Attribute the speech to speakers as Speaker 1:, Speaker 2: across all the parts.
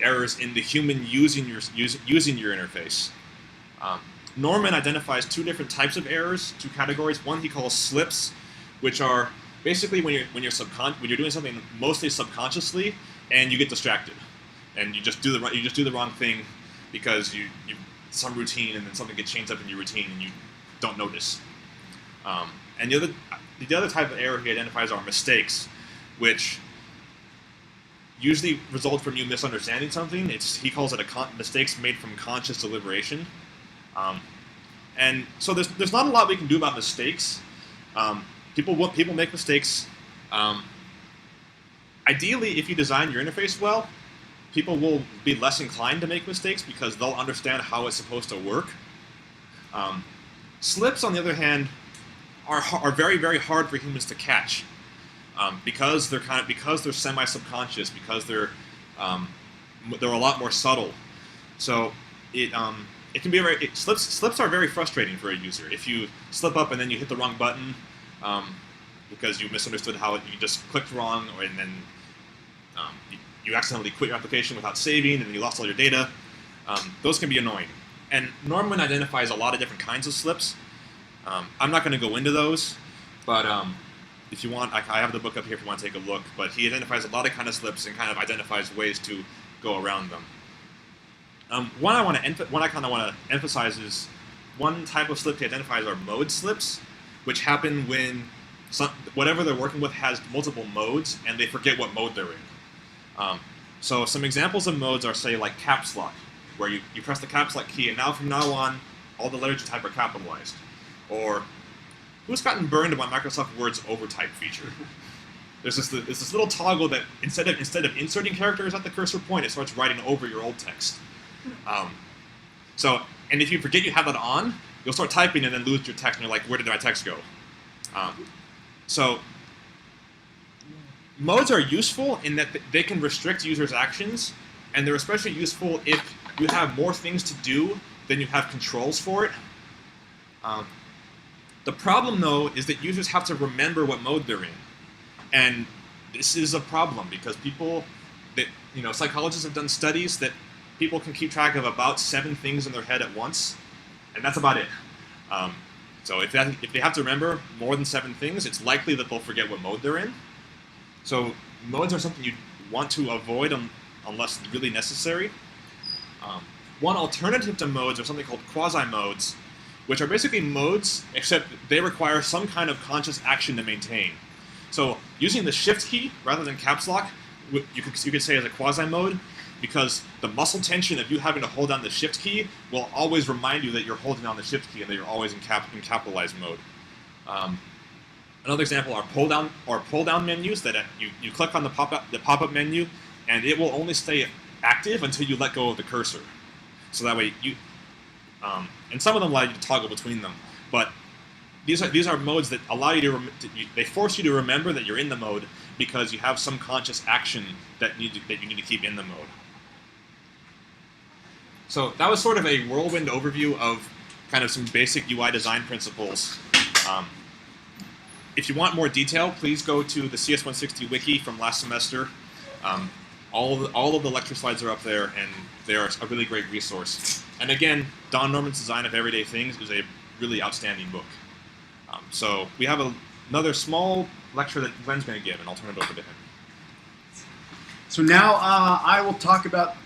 Speaker 1: errors in the human using your interface. Norman identifies two different types of errors, two categories. One he calls slips, which are basically when you're doing something mostly subconsciously and you get distracted, and you just do the wrong thing because you some routine, and then something gets changed up in your routine and you don't notice. And the other type of error he identifies are mistakes, which usually result from you misunderstanding something. He calls it mistakes made from conscious deliberation. And so there's not a lot we can do about mistakes. People make mistakes. Ideally, if you design your interface well, people will be less inclined to make mistakes because they'll understand how it's supposed to work. Slips, on the other hand, are very, very hard for humans to catch because they're semi-subconscious, because they're a lot more subtle. So it can be slips are very frustrating for a user. If you slip up and then you hit the wrong button because you misunderstood how you just clicked wrong, and then you accidentally quit your application without saving, and then you lost all your data. Those can be annoying. And Norman identifies a lot of different kinds of slips. I'm not going to go into those, but if you want, I have the book up here if you want to take a look. But he identifies a lot of kind of slips and kind of identifies ways to go around them. One I kind of want to emphasize is one type of slip he identifies are mode slips, which happen when whatever they're working with has multiple modes and they forget what mode they're in. So some examples of modes are, say, like caps lock, where you press the caps lock key and from now on all the letters you type are capitalized. Or who's gotten burned by Microsoft Word's overtype feature? There's this little toggle that instead of inserting characters at the cursor point, it starts writing over your old text. And if you forget you have that on, you'll start typing and then lose your text, and you're like, where did my text go? So modes are useful in that they can restrict users' actions, and they're especially useful if you have more things to do than you have controls for it. The problem, though, is that users have to remember what mode they're in. And this is a problem because psychologists have done studies that people can keep track of about 7 things in their head at once, and that's about it. So if they have to remember more than 7 things, it's likely that they'll forget what mode they're in. So modes are something you want to avoid unless really necessary. One alternative to modes are something called quasi-modes, which are basically modes, except they require some kind of conscious action to maintain. So using the shift key rather than caps lock, you could say as a quasi-mode, because the muscle tension of you having to hold down the shift key will always remind you that you're holding down the shift key and that you're always in capitalized mode. Another example are pull-down menus that you click on the pop-up menu, and it will only stay active until you let go of the cursor. So that way and some of them allow you to toggle between them, but these are modes that allow you they force you to remember that you're in the mode because you have some conscious action that you need to keep in the mode. So that was sort of a whirlwind overview of kind of some basic UI design principles. If you want more detail, please go to the CS160 wiki from last semester. All of the lecture slides are up there, and they are a really great resource. And again, Don Norman's Design of Everyday Things is a really outstanding book. So we have another small lecture that Glenn's going to give, and I'll turn it over to him.
Speaker 2: So now I will talk about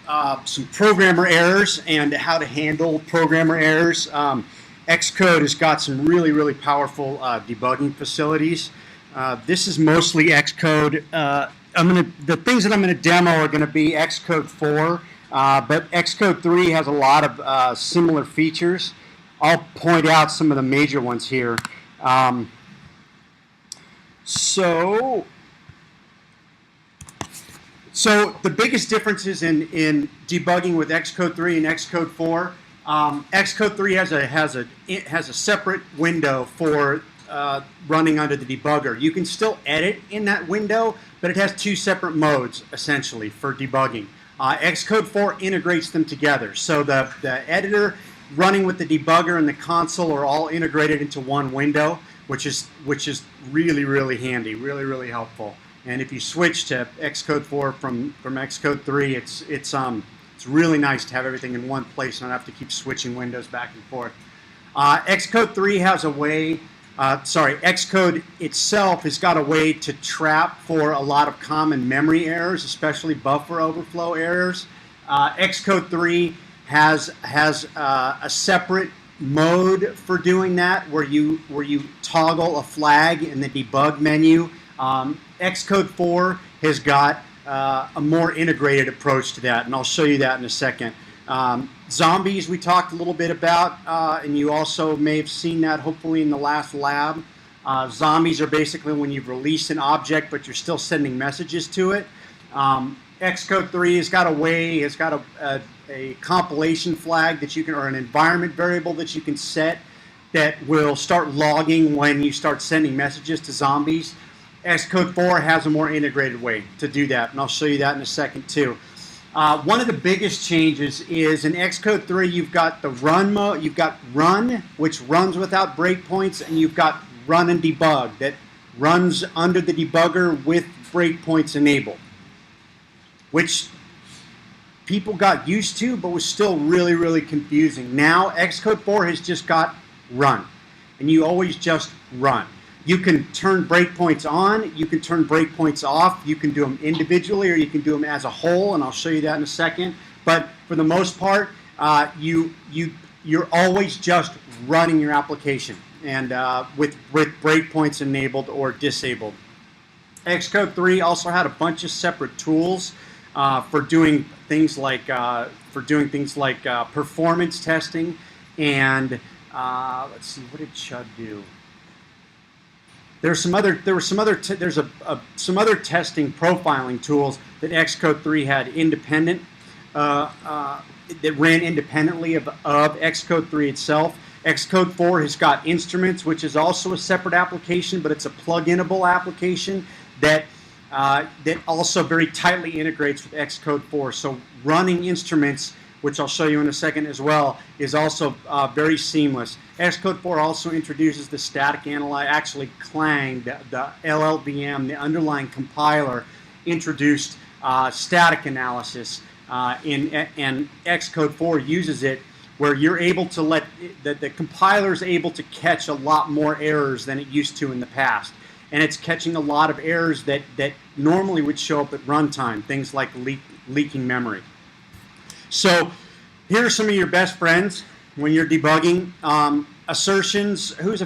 Speaker 2: some programmer errors and how to handle programmer errors. Xcode has got some really, really powerful debugging facilities. This is mostly Xcode. The things that I'm going to demo are going to be Xcode 4, but Xcode 3 has a lot of similar features. I'll point out some of the major ones here. So the biggest differences in debugging with Xcode 3 and Xcode 4, Xcode 3 has a separate window for running under the debugger. You can still edit in that window, but it has 2 separate modes, essentially, for debugging. Xcode 4 integrates them together. So the editor running with the debugger and the console are all integrated into one window, which is really, really handy, really, really helpful. And if you switch to Xcode 4 from Xcode 3, it's really nice to have everything in one place and not have to keep switching windows back and forth. Xcode 3 has a way, Xcode itself has got a way to trap for a lot of common memory errors, especially buffer overflow errors. Xcode 3 has a separate mode for doing that, where you toggle a flag in the debug menu. Xcode 4 has got a more integrated approach to that, and I'll show you that in a second. Zombies we talked a little bit about, and you also may have seen that hopefully in the last lab. Zombies are basically when you've released an object but you're still sending messages to it. Xcode 3 has got a way, it's got a compilation flag that you can, or an environment variable that you can set that will start logging when you start sending messages to zombies. Xcode 4 has a more integrated way to do that, and I'll show you that in a second too. One of the biggest changes is in Xcode 3 you've got the run mode, you've got run, which runs without breakpoints, and you've got run and debug that runs under the debugger with breakpoints enabled, which people got used to but was still really, really confusing. Now Xcode 4 has just got run, and you always just run. You can turn breakpoints on, you can turn breakpoints off, you can do them individually or you can do them as a whole, and I'll show you that in a second. But for the most part, you're always just running your application, and with breakpoints enabled or disabled. Xcode 3 also had a bunch of separate tools for doing things like performance testing, and let's see, what did Chud do? There's some other testing profiling tools that Xcode 3 had independent that ran independently of Xcode 3 itself. Xcode 4 has got instruments, which is also a separate application, but it's a plug-inable application that also very tightly integrates with Xcode 4. So running instruments, which I'll show you in a second as well, is also very seamless. Xcode 4 also introduces the static analyzer, actually Clang, the LLVM, the underlying compiler, introduced static analysis, and Xcode 4 uses it where you're able to let, the compiler is able to catch a lot more errors than it used to in the past. And it's catching a lot of errors that normally would show up at runtime, things like leaking memory. So here are some of your best friends when you're debugging. Assertions. Who's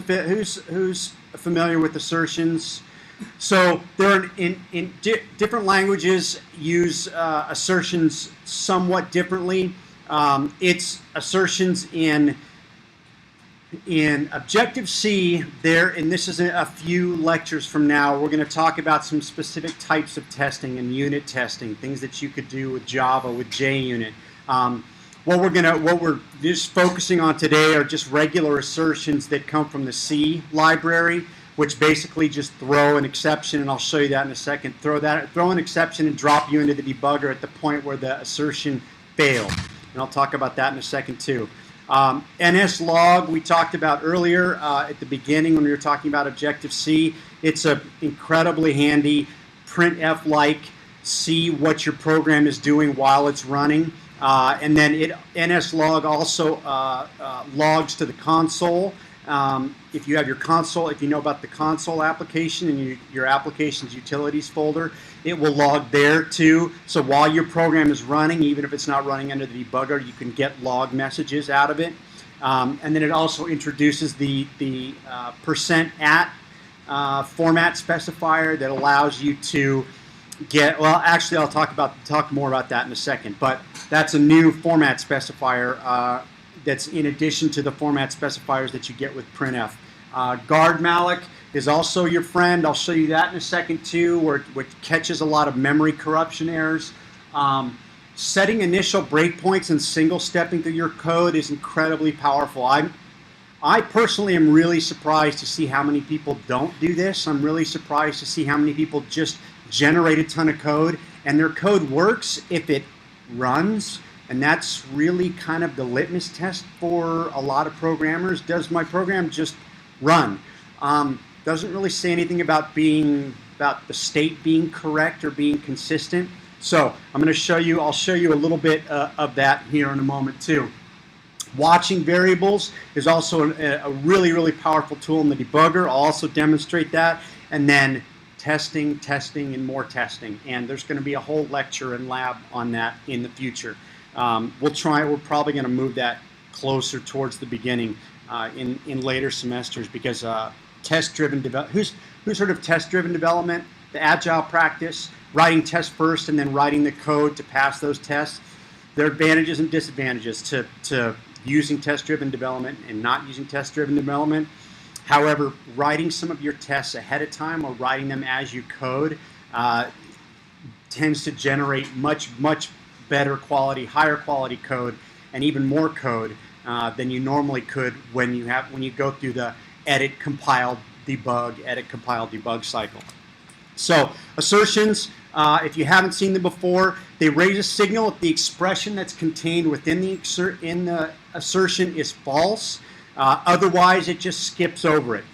Speaker 2: familiar with assertions? So they're in different languages use assertions somewhat differently. It's assertions in Objective-C there, and this is a few lectures from now. We're going to talk about some specific types of testing and unit testing, things that you could do with Java with JUnit. What we're just focusing on today are just regular assertions that come from the C library, which basically just throw an exception, and I'll show you that in a second. Throw an exception and drop you into the debugger at the point where the assertion failed, and I'll talk about that in a second too. NSLog we talked about earlier at the beginning when we were talking about Objective-C. It's an incredibly handy printf-like, see what your program is doing while it's running. And then NSLog also logs to the console. If you have your console, if you know about the console application and your application's utilities folder, it will log there too. So while your program is running, even if it's not running under the debugger, you can get log messages out of it. And then it also introduces the %@ format specifier that allows you to get, well, actually I'll talk more about that in a second, but that's a new format specifier that's in addition to the format specifiers that you get with printf. Guard malloc is also your friend. I'll show you that in a second too, where it catches a lot of memory corruption errors. Setting initial breakpoints and single stepping through your code is incredibly powerful. I personally am really surprised to see how many people don't do this. I'm really surprised to see how many people just generate a ton of code, and their code works if it runs, and that's really kind of the litmus test for a lot of programmers. Does my program just run? Doesn't really say anything about being about the state being correct or being consistent. So I'm going to show you, I'll show you a little bit of that here in a moment too. Watching variables is also a really, really powerful tool in the debugger. I'll also demonstrate that. And then testing, and more testing. And there's going to be a whole lecture and lab on that in the future. We're probably going to move that closer towards the beginning in later semesters, because test-driven development, who's heard of test-driven development? The agile practice, writing tests first and then writing the code to pass those tests. There are advantages and disadvantages to using test-driven development and not using test-driven development. However, writing some of your tests ahead of time or writing them as you code tends to generate much better quality, higher quality code, and even more code than you normally could when you go through the edit, compile, debug cycle. So assertions, if you haven't seen them before, they raise a signal if the expression that's contained within the assertion is false. Otherwise, it just skips over it.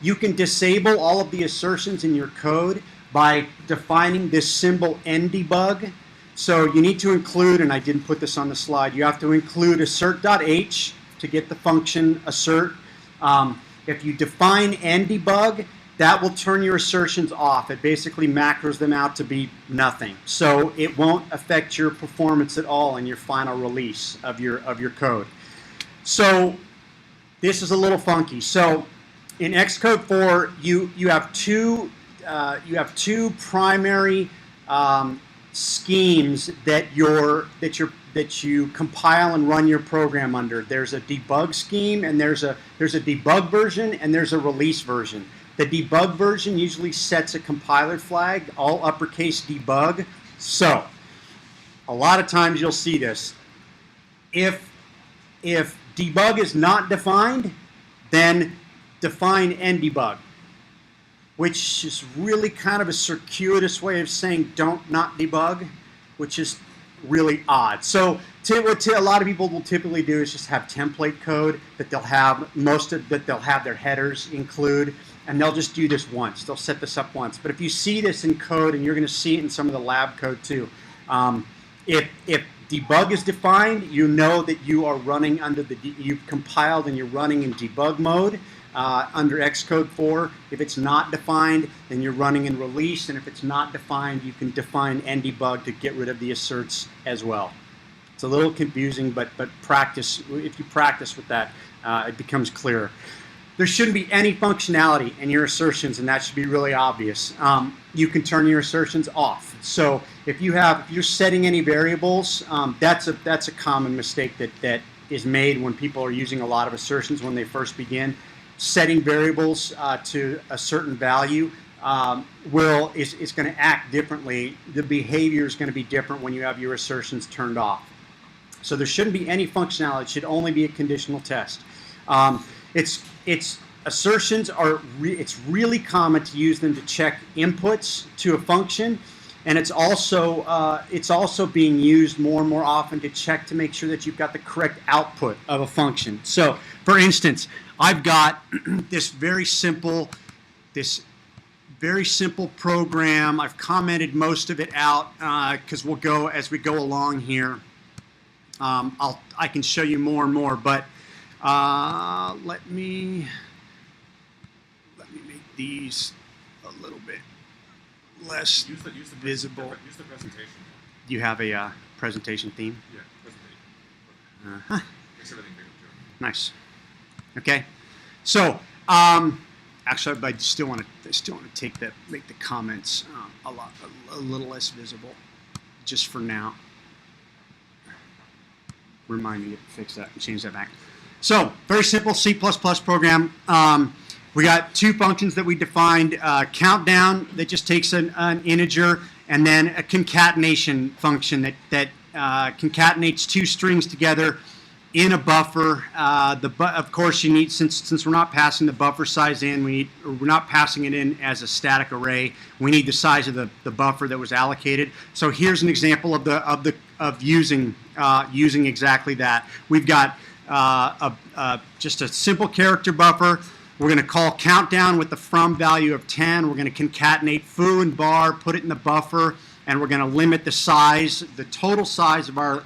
Speaker 2: You can disable all of the assertions in your code by defining this symbol ndebug. So you need to include, and I didn't put this on the slide, you have to include assert.h to get the function assert. If you define ndebug, that will turn your assertions off. It basically macros them out to be nothing. So it won't affect your performance at all in your final release of your code. So this is a little funky. So in Xcode 4, you have two primary schemes that you compile and run your program under. There's a debug scheme, and there's a debug version, and there's a release version. The debug version usually sets a compiler flag, all uppercase debug. So a lot of times you'll see this. If debug is not defined, then define ndebug, which is really kind of a circuitous way of saying don't not debug, which is really odd. So what a lot of people will typically do is just have template code that they'll have their headers include, and they'll just do this once. They'll set this up once. But if you see this in code, and you're going to see it in some of the lab code too, if debug is defined, you know that you are running under you've compiled and you're running in debug mode under Xcode 4. If it's not defined, then you're running in release, and if it's not defined, you can define ndebug to get rid of the asserts as well. It's a little confusing, but practice. If you practice with that, it becomes clearer. There shouldn't be any functionality in your assertions, and that should be really obvious. You can turn your assertions off. So if you're setting any variables, that's a common mistake that is made when people are using a lot of assertions when they first begin. Setting variables to a certain value is going to act differently. The behavior is going to be different when you have your assertions turned off. So there shouldn't be any functionality. It should only be a conditional test. Assertions it's really common to use them to check inputs to a function, and it's also being used more and more often to check to make sure that you've got the correct output of a function. So, for instance, I've got this very simple program. I've commented most of it out because as we go along here. I can show you more and more, but let me make these a little bit less visible.
Speaker 1: Use the presentation.
Speaker 2: Do you have a presentation theme?
Speaker 1: Yeah, presentation. Makes everything bigger.
Speaker 2: Nice. Okay. So, actually, I still want to make the comments a little less visible, just for now. Remind me to fix that and change that back. So, very simple C++ program. We got two functions that we defined. Countdown that just takes an integer, and then a concatenation function that concatenates two strings together in a buffer. Of course, you need, since we're not passing the buffer size in, we're not passing it in as a static array. We need the size of the buffer that was allocated. So here's an example of using exactly that. We've got just a simple character buffer. We're going to call countdown with the from value of 10. We're going to concatenate foo and bar, put it in the buffer, and we're going to limit the size, the total size of our